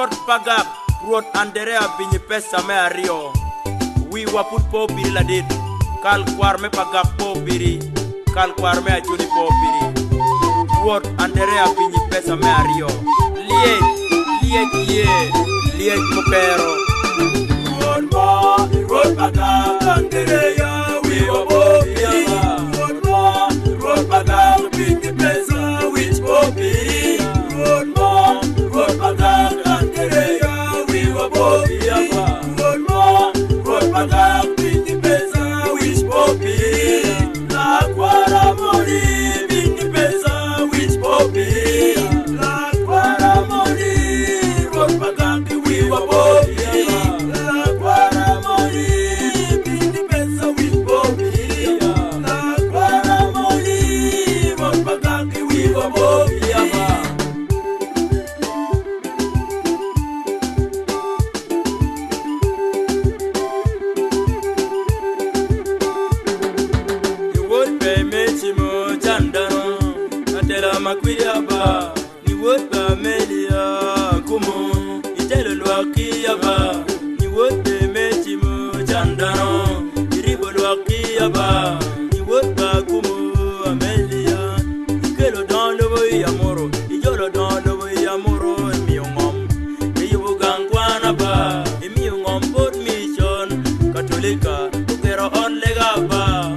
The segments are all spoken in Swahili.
ruot pagak ruot Andrea binyi pesa me ario wi waput po biri ladit kal kwar me pagak po biri kal kwar me achuni po biri ruot Andrea binyi pesa me ario liej mukero ruot pagak Andrea wi wapo biri ruot pagak binyi pesa wich po biri ruot pagak Andrea wi wapo biri ruot pagak binyi pesa wich po biri la kwara mori binyi pesa wich po biri la kwara mori ruot pagak wi wapo biri la kwara mori binyi pesa wich po biri la kwara mori ruot pagak wi wapo biri makwiyaba ni wota melia kumu itelo lwakiyaba ni wote mechimo chandano iribo lwakiyaba ni wota kumu amelia ikelo don lobo yamoro ijolo don lobo yamoro miongom yibu gangwana ba miongom pod mission katolika ukero on legaba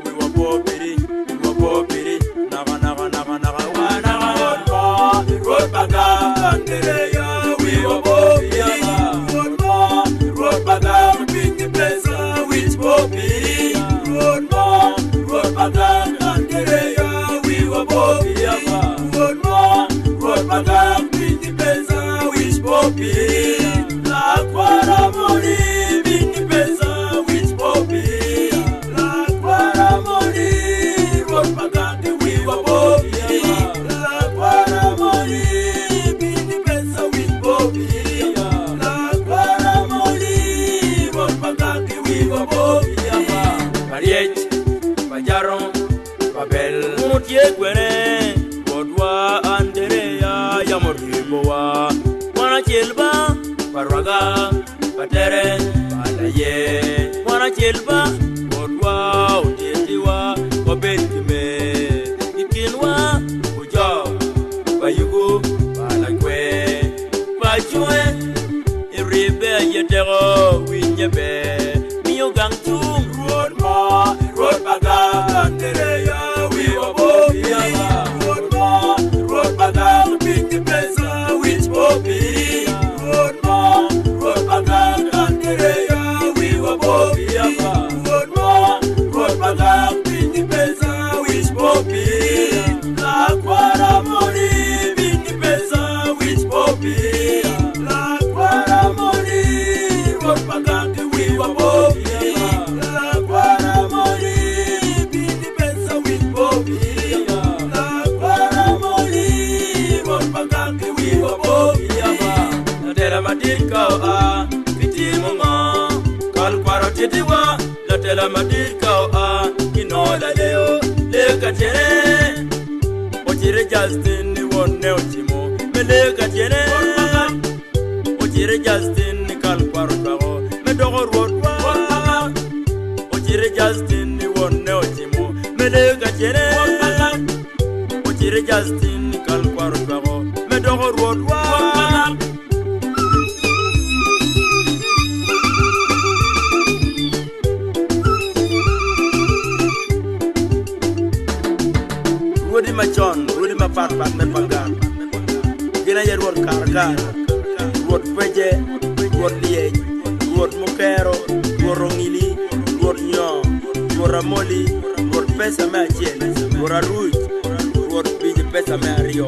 wiwa popiri ruot pagak Andrea wi wapo biri ruot pagak binyi pesa wich po biri ruot pagak Andrea wi wapo biri ruot pagak binyi pesa wich po biri la kwara mori binyi pesa wich po biri la kwara mori ruot pagak wi wapo biri la kwara mori binyi pesa wich po biri la kwara mori ruot pagak wi wapo biri Pariech Pajaro Babel mutie gwene Bodwa Andrea Yamoribowa Wana chelba Parwaga Patere Balaye Wana chelba Bodwa Utietiwa Obetime Ikinwa Ujo Bayugu Balakwe Pachue Iribe Yetero Winyebe Miyo Gangtum Ruot pagak Andrea wi wapo biri ruot pagak binyi pesa wich po biri ruot pagak Andrea wi wapo biri ruot pagak binyi pesa wich po biri la kwara mori binyi pesa wich po biri la kwara mori ruot pagak wi wapo biri la kwara mori binyi pesa wich po biri la kwara mori ruot pagak wi wapo biri Latela madika a fitimu ngo kal kwaro titiwa latela madika a kinola leo lega tere Ojire Justin ni wonne ochimo melega tere Ojire Justin ni kal kwaro twago medogo ruotwa Ojire Justin ni wonne ochimo melega tere Ojire Justin ni kal kwaro twago medogo ruotwa Rudi machon, rudi mapat me pangan Gina ya ruot karkar Ruot peje, ruot liej Ruot mukero, ruot rongili Ruot nyo, ruot ramoli Ruot pesa me achel, ruot aruj Ruot binyi pesa me ario